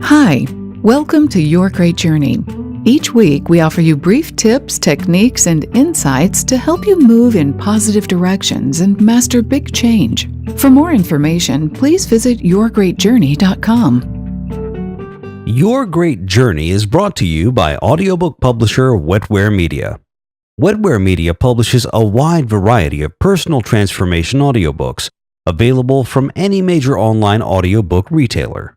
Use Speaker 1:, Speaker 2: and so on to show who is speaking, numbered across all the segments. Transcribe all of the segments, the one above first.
Speaker 1: Hi, welcome to Your Great Journey. Each week, we offer you brief tips, techniques, and insights to help you move in positive directions and master big change. For more information, please visit yourgreatjourney.com.
Speaker 2: Your Great Journey is brought to you by audiobook publisher Wetware Media. Wetware Media publishes a wide variety of personal transformation audiobooks, available from any major online audiobook retailer.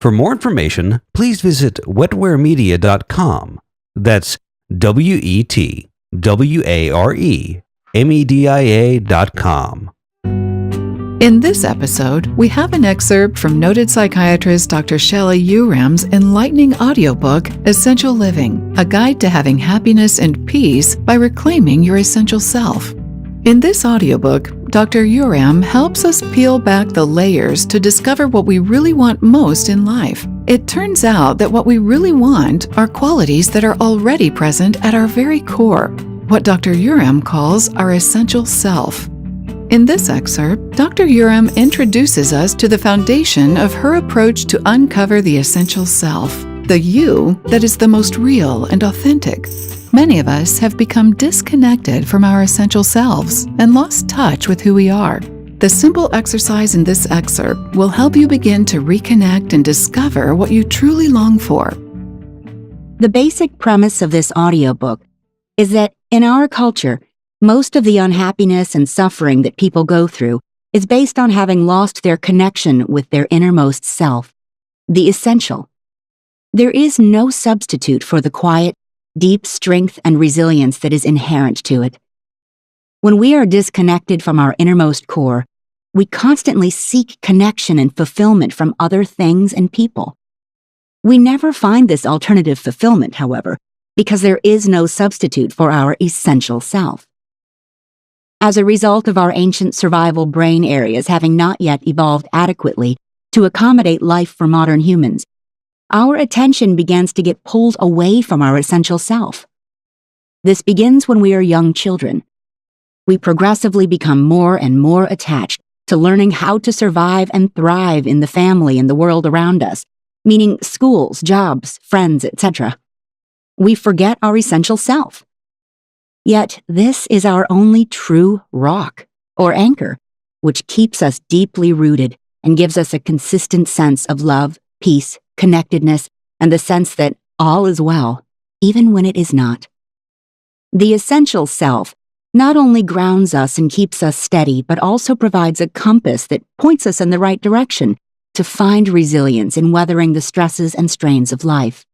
Speaker 2: For more information, please visit wetwaremedia.com. That's wetwaremedia.com.
Speaker 1: In this episode, we have an excerpt from noted psychiatrist Dr. Shelley Uram's enlightening audiobook, Essential Living, a guide to having happiness and peace by reclaiming your essential self. In this audiobook, Dr. Uram helps us peel back the layers to discover what we really want most in life. It turns out that what we really want are qualities that are already present at our very core, what Dr. Uram calls our essential self. In this excerpt, Dr. Uram introduces us to the foundation of her approach to uncover the essential self, the you that is the most real and authentic. Many of us have become disconnected from our essential selves and lost touch with who we are. The simple exercise in this excerpt will help you begin to reconnect and discover what you truly long for.
Speaker 3: The basic premise of this audiobook is that in our culture, most of the unhappiness and suffering that people go through is based on having lost their connection with their innermost self, the essential. There is no substitute for the quiet, deep strength and resilience that is inherent to it. When we are disconnected from our innermost core, we constantly seek connection and fulfillment from other things and people. We never find this alternative fulfillment, however, because there is no substitute for our essential self. As a result of our ancient survival brain areas having not yet evolved adequately to accommodate life for modern humans, our attention begins to get pulled away from our essential self. This begins when we are young children. We progressively become more and more attached to learning how to survive and thrive in the family and the world around us, meaning schools, jobs, friends, etc. We forget our essential self. Yet this is our only true rock, or anchor, which keeps us deeply rooted and gives us a consistent sense of love, peace, connectedness, and the sense that all is well, even when it is not. The essential self not only grounds us and keeps us steady, but also provides a compass that points us in the right direction to find resilience in weathering the stresses and strains of life.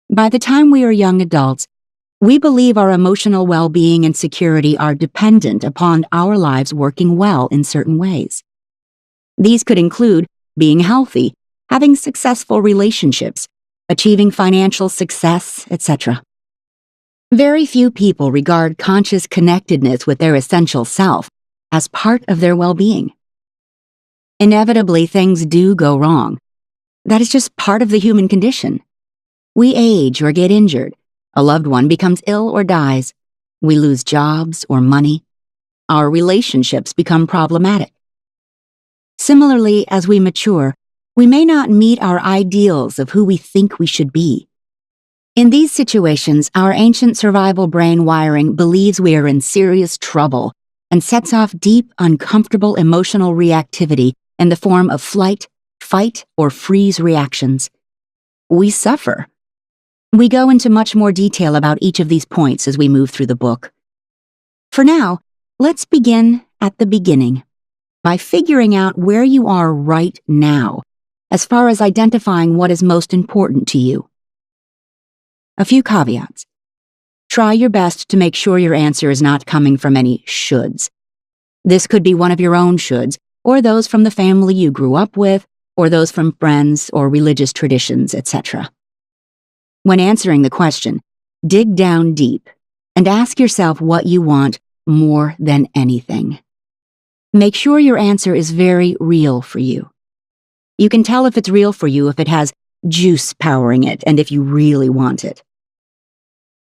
Speaker 3: By the time we are young adults, we believe our emotional well-being and security are dependent upon our lives working well in certain ways. These could include being healthy, having successful relationships, achieving financial success, etc. Very few people regard conscious connectedness with their essential self as part of their well-being. Inevitably, things do go wrong. That is just part of the human condition. We age or get injured. A loved one becomes ill or dies. We lose jobs or money. Our relationships become problematic. Similarly, as we mature, we may not meet our ideals of who we think we should be. In these situations, our ancient survival brain wiring believes we are in serious trouble and sets off deep, uncomfortable emotional reactivity in the form of flight, fight, or freeze reactions. We suffer. We go into much more detail about each of these points as we move through the book. For now, let's begin at the beginning by figuring out where you are right now, as far as identifying what is most important to you. A few caveats. Try your best to make sure your answer is not coming from any shoulds. This could be one of your own shoulds, or those from the family you grew up with, or those from friends or religious traditions, etc. When answering the question, dig down deep and ask yourself what you want more than anything. Make sure your answer is very real for you. You can tell if it's real for you if it has juice powering it and if you really want it.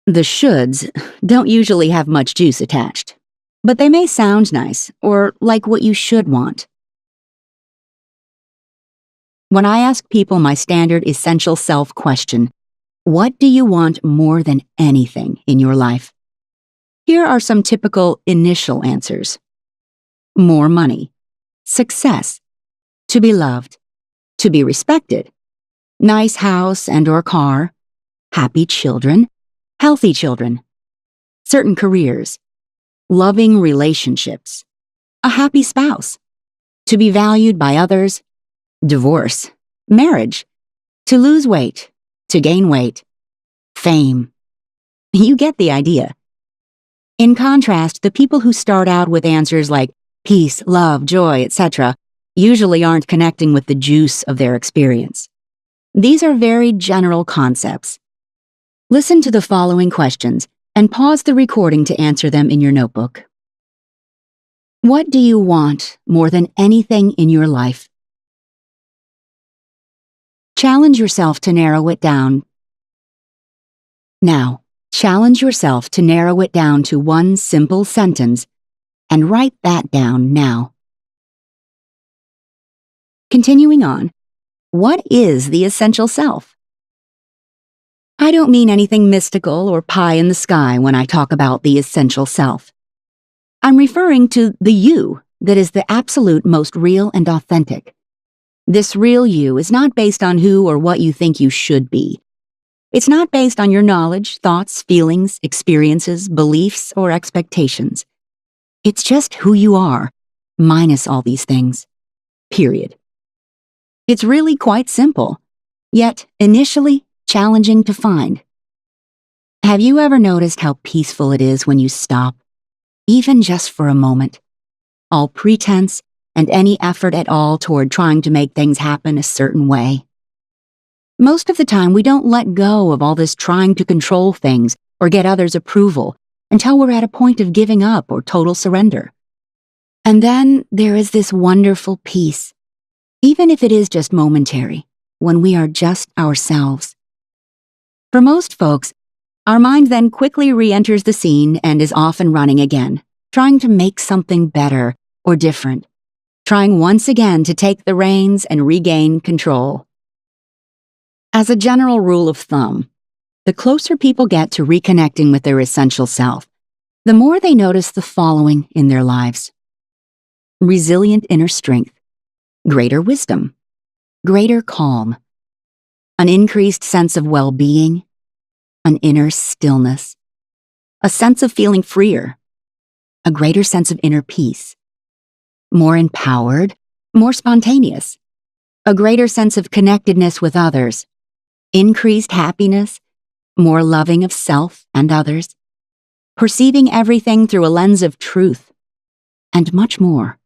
Speaker 3: The shoulds don't usually have much juice attached, but they may sound nice or like what you should want. When I ask people my standard essential self question, what do you want more than anything in your life? Here are some typical initial answers. More money, success, to be loved, to be respected, nice house and or car, happy children, healthy children, certain careers, loving relationships, a happy spouse, to be valued by others, divorce, marriage, to lose weight, to gain weight, fame. You get the idea. In contrast, the people who start out with answers like peace, love, joy, etc., usually aren't connecting with the juice of their experience. These are very general concepts. Listen to the following questions and pause the recording to answer them in your notebook. What do you want more than anything in your life? Challenge yourself to narrow it down. Now, challenge yourself to narrow it down to one simple sentence and write that down now. Continuing on, what is the essential self? I don't mean anything mystical or pie in the sky when I talk about the essential self. I'm referring to the you that is the absolute most real and authentic. This real you is not based on who or what you think you should be. It's not based on your knowledge, thoughts, feelings, experiences, beliefs, or expectations. It's just who you are, minus all these things. Period. It's really quite simple, yet initially challenging to find. Have you ever noticed how peaceful it is when you stop, even just for a moment? All pretense and any effort at all toward trying to make things happen a certain way. Most of the time, we don't let go of all this trying to control things or get others' approval until we're at a point of giving up or total surrender. And then there is this wonderful peace, even if it is just momentary, when we are just ourselves. For most folks, our mind then quickly re-enters the scene and is off and running again, trying to make something better or different, trying once again to take the reins and regain control. As a general rule of thumb, the closer people get to reconnecting with their essential self, the more they notice the following in their lives: resilient inner strength, greater wisdom, greater calm, an increased sense of well-being, an inner stillness, a sense of feeling freer, a greater sense of inner peace, more empowered, more spontaneous, a greater sense of connectedness with others, increased happiness, more loving of self and others, perceiving everything through a lens of truth, and much more.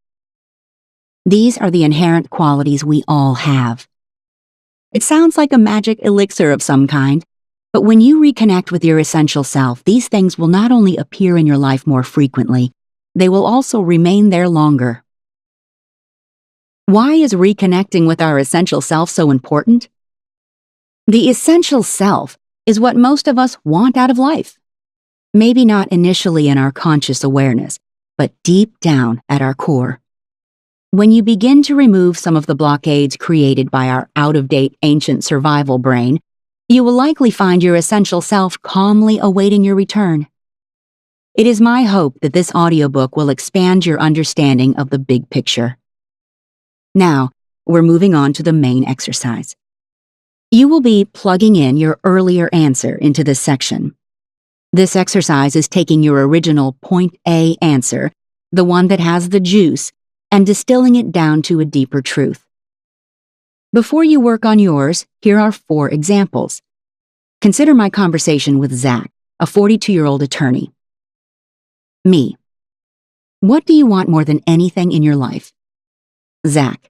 Speaker 3: These are the inherent qualities we all have. It sounds like a magic elixir of some kind, but when you reconnect with your essential self, these things will not only appear in your life more frequently, they will also remain there longer. Why is reconnecting with our essential self so important? The essential self is what most of us want out of life. Maybe not initially in our conscious awareness, but deep down at our core. When you begin to remove some of the blockades created by our out-of-date ancient survival brain, you will likely find your essential self calmly awaiting your return. It is my hope that this audiobook will expand your understanding of the big picture. Now, we're moving on to the main exercise. You will be plugging in your earlier answer into this section. This exercise is taking your original point A answer, the one that has the juice, and distilling it down to a deeper truth. Before you work on yours, here are 4 examples. Consider my conversation with Zach, a 42-year-old attorney. Me. What do you want more than anything in your life? Zach.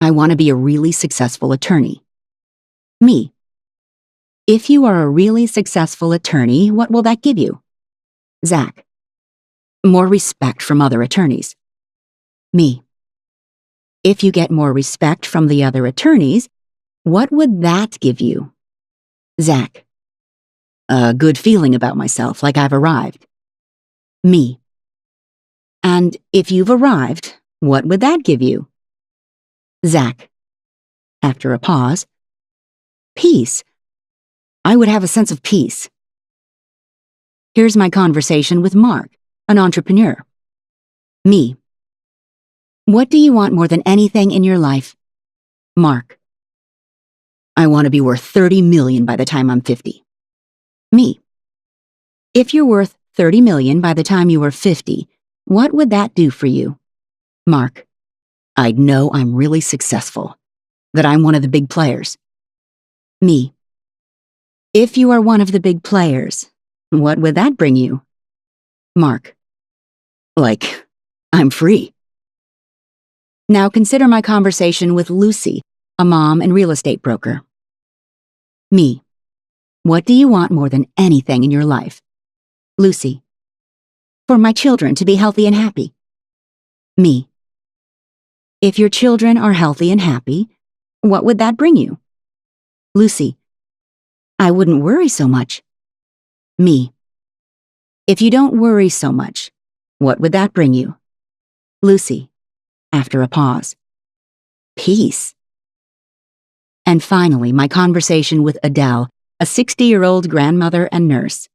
Speaker 3: I want to be a really successful attorney. Me. If you are a really successful attorney, what will that give you? Zach. More respect from other attorneys. Me. If you get more respect from the other attorneys, what would that give you? Zach. A good feeling about myself, like I've arrived. Me. And if you've arrived, what would that give you? Zach. After a pause, peace. I would have a sense of peace. Here's my conversation with Mark, an entrepreneur. Me. What do you want more than anything in your life? Mark. I want to be worth 30 million by the time I'm 50. Me. If you're worth 30 million by the time you are 50, what would that do for you? Mark. I'd know I'm really successful, that I'm one of the big players. Me. If you are one of the big players, what would that bring you? Mark. Like, I'm free. Now consider my conversation with Lucy, a mom and real estate broker. Me. What do you want more than anything in your life? Lucy. For my children to be healthy and happy. Me. If your children are healthy and happy, what would that bring you? Lucy. I wouldn't worry so much. Me. If you don't worry so much, what would that bring you? Lucy. After a pause. Peace. And finally, my conversation with Adele, a 60-year-old grandmother and nurse.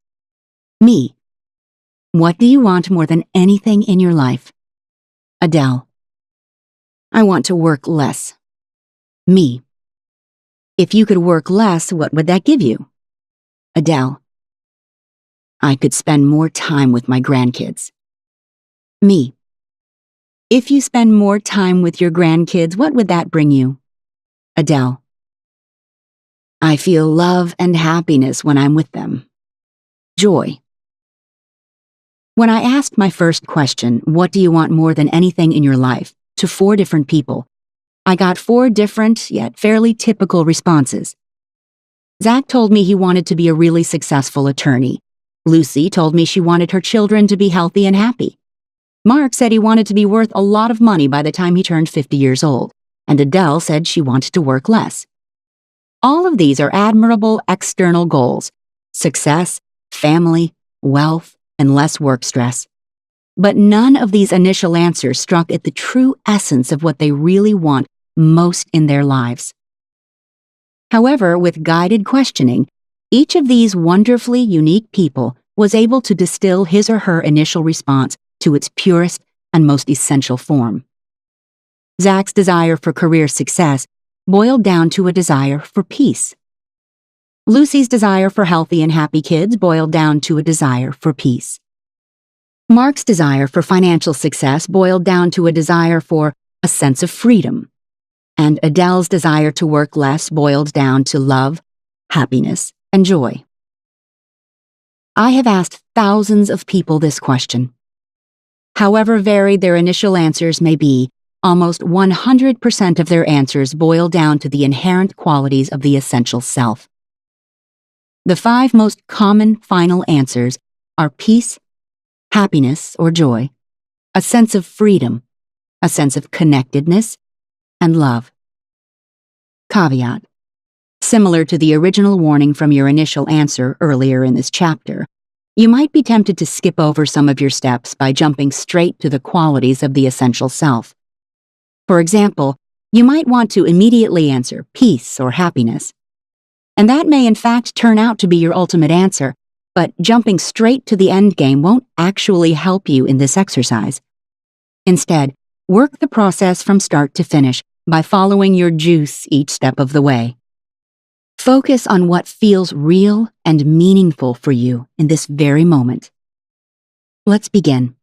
Speaker 3: Me. What do you want more than anything in your life? Adele. I want to work less. Me. If you could work less, what would that give you? Adele. I could spend more time with my grandkids. Me. If you spend more time with your grandkids, what would that bring you? Adele. I feel love and happiness when I'm with them. Joy. When I asked my first question, what do you want more than anything in your life, to 4 different people, I got 4 different, yet fairly typical responses. Zach told me he wanted to be a really successful attorney. Lucy told me she wanted her children to be healthy and happy. Mark said he wanted to be worth a lot of money by the time he turned 50 years old, and Adele said she wanted to work less. All of these are admirable external goals: success, family, wealth, and less work stress. But none of these initial answers struck at the true essence of what they really want most in their lives. However, with guided questioning, each of these wonderfully unique people was able to distill his or her initial response to its purest and most essential form. Zach's desire for career success boiled down to a desire for peace. Lucy's desire for healthy and happy kids boiled down to a desire for peace. Mark's desire for financial success boiled down to a desire for a sense of freedom. And Adele's desire to work less boiled down to love, happiness, and joy. I have asked thousands of people this question. However varied their initial answers may be, almost 100% of their answers boil down to the inherent qualities of the essential self. The 5 most common final answers are peace, happiness or joy, a sense of freedom, a sense of connectedness, and love. Caveat. Similar to the original warning from your initial answer earlier in this chapter, you might be tempted to skip over some of your steps by jumping straight to the qualities of the essential self. For example, you might want to immediately answer peace or happiness. And that may in fact turn out to be your ultimate answer, but jumping straight to the end game won't actually help you in this exercise. Instead, work the process from start to finish by following your juice each step of the way. Focus on what feels real and meaningful for you in this very moment. Let's begin.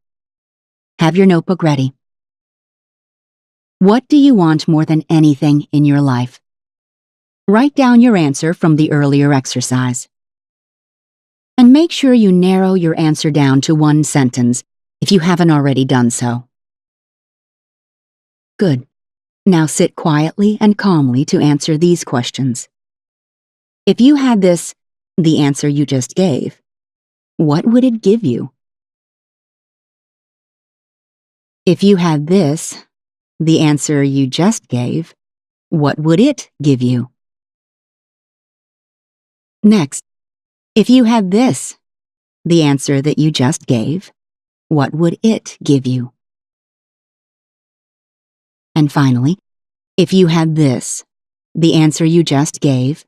Speaker 3: Have your notebook ready. What do you want more than anything in your life? Write down your answer from the earlier exercise. And make sure you narrow your answer down to 1 sentence if you haven't already done so. Good. Now sit quietly and calmly to answer these questions. If you had this, the answer you just gave, what would it give you? If you had this, the answer you just gave, what would it give you? Next, if you had this, the answer that you just gave, what would it give you? And finally, if you had this, the answer you just gave,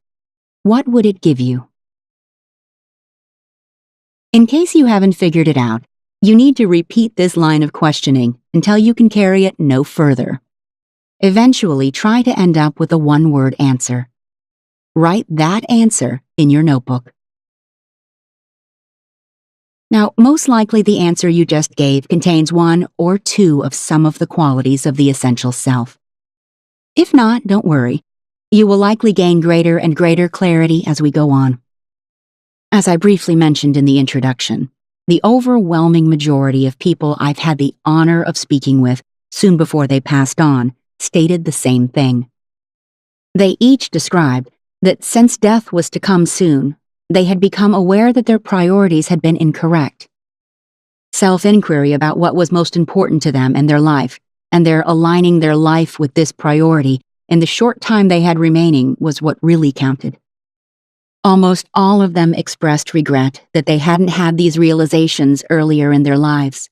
Speaker 3: what would it give you? In case you haven't figured it out, you need to repeat this line of questioning until you can carry it no further. Eventually, try to end up with a one-word answer. Write that answer in your notebook. Now, most likely the answer you just gave contains one or two of some of the qualities of the essential self. If not, don't worry. You will likely gain greater and greater clarity as we go on. As I briefly mentioned in the introduction, the overwhelming majority of people I've had the honor of speaking with soon before they passed on stated the same thing. They each described that since death was to come soon, they had become aware that their priorities had been incorrect. Self-inquiry about what was most important to them and their life, and their aligning their life with this priority in the short time they had remaining was what really counted. Almost all of them expressed regret that they hadn't had these realizations earlier in their lives.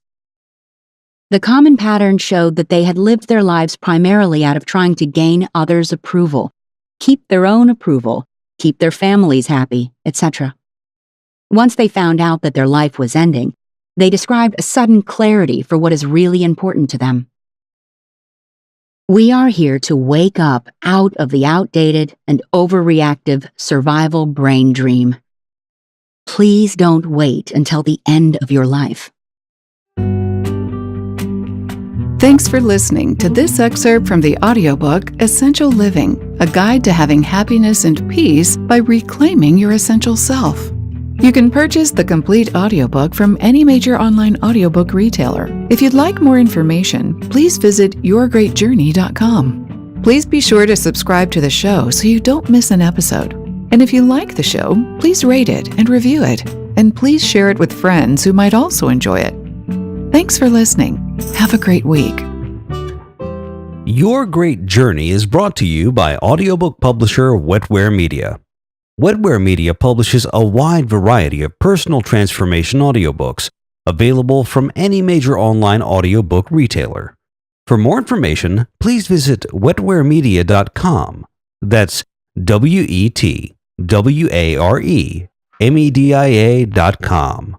Speaker 3: The common pattern showed that they had lived their lives primarily out of trying to gain others' approval, keep their own approval, keep their families happy, etc. Once they found out that their life was ending, they described a sudden clarity for what is really important to them. We are here to wake up out of the outdated and overreactive survival brain dream. Please don't wait until the end of your life.
Speaker 1: Thanks for listening to this excerpt from the audiobook Essential Living, a guide to having happiness and peace by reclaiming your essential self. You can purchase the complete audiobook from any major online audiobook retailer. If you'd like more information, please visit yourgreatjourney.com. Please be sure to subscribe to the show so you don't miss an episode. And if you like the show, please rate it and review it. And please share it with friends who might also enjoy it. Thanks for listening. Have a great week.
Speaker 2: Your Great Journey is brought to you by audiobook publisher Wetware Media. Wetware Media publishes a wide variety of personal transformation audiobooks available from any major online audiobook retailer. For more information, please visit wetwaremedia.com. That's WETWAREMEDIA.com.